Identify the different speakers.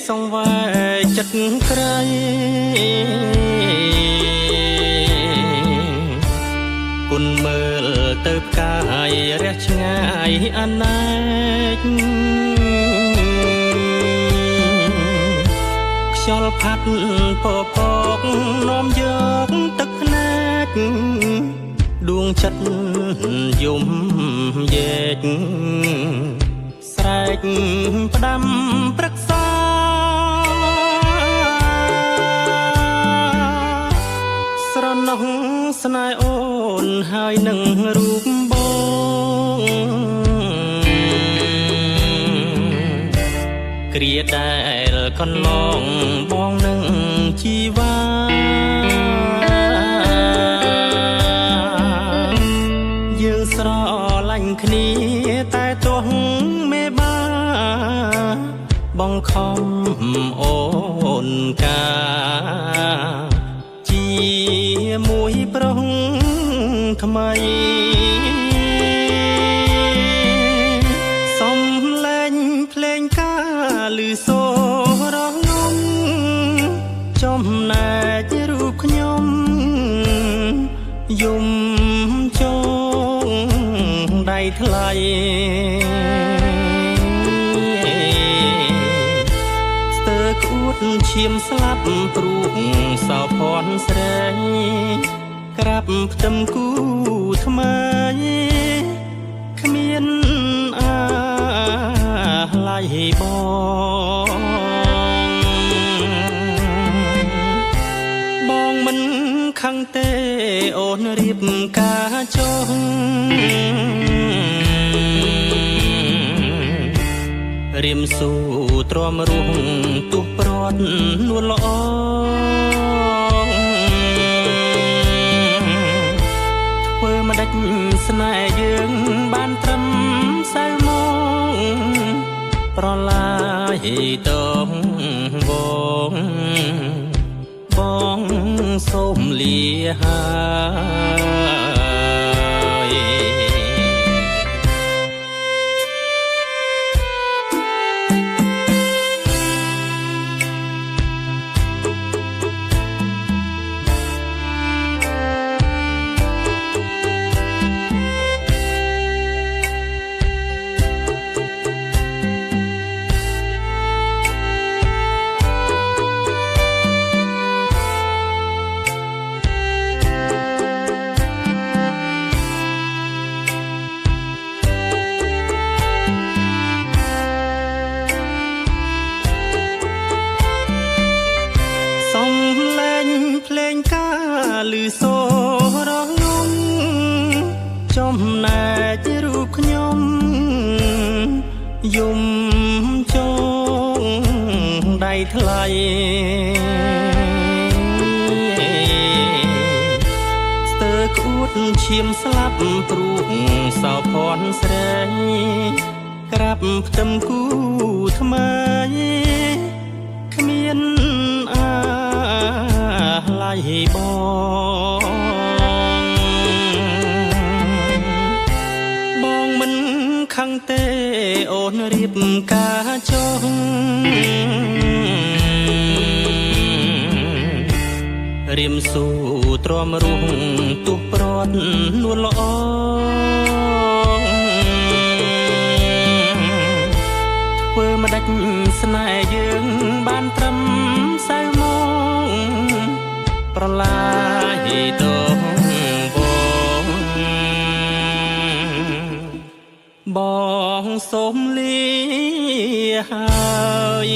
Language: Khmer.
Speaker 1: សង្វាយចិត្តក្រៃគុណមើលទៅផ្កាយរះឆ្ងាយអនេកខ្យល់ផាត់ពពកនាំយកទឹកភ្នែកដួងចិត្តយំយែកស្រែកផ្ដាំព្រឹក្សាស្រណោះស្នេហ៍អូនហើយនឹងរូបបងគ្រាដែលកន្លងបងនឹងជីវ៉ាយើងស្រឡាញ់គ្នាតែទោះមេបាបង្ខំអូនកាជាមួយប្រុសថ្មីសំឡេងភ្លេងការឮសូររងំចំណែករូបខ្ញុំយំចងដៃថ្លៃស្ទើរក្អួតឈាមស្លាប់ព្រួងសោភ័ណ្ឌស្រីក្រាបផ្ទឹមគូថ្មីគ្មានអាឡៃបងមិនខឹងទេអូនរៀបការចុះរៀមស៊ូទ្រាំរួងទុះព្រាត់នួនល្អធ្វើម្ដេចស្នេហ៍យើងបានត្រឹមសៅមកប្រឡាយតងបងសូមលាហើយឮសូររងំចំណែករូបខ្ញុំយំចងដៃថ្លៃស្ទើរក្អួតឈាមស្លាប់ព្រួងសោភ័ណ្ឌស្រីក្រាបផ្ទឹមគូថ្មីគ្មានអាឡៃបងមិនខឹងទេអូនរៀបការចុះរៀមស៊ូទ្រាំរួងទុះព្រាត់នួនល្អធ្វើម្ដេចស្នេហ៍យើងបានត្រឹមសៅមកប្រឡាយតងបងសូមលាហើយ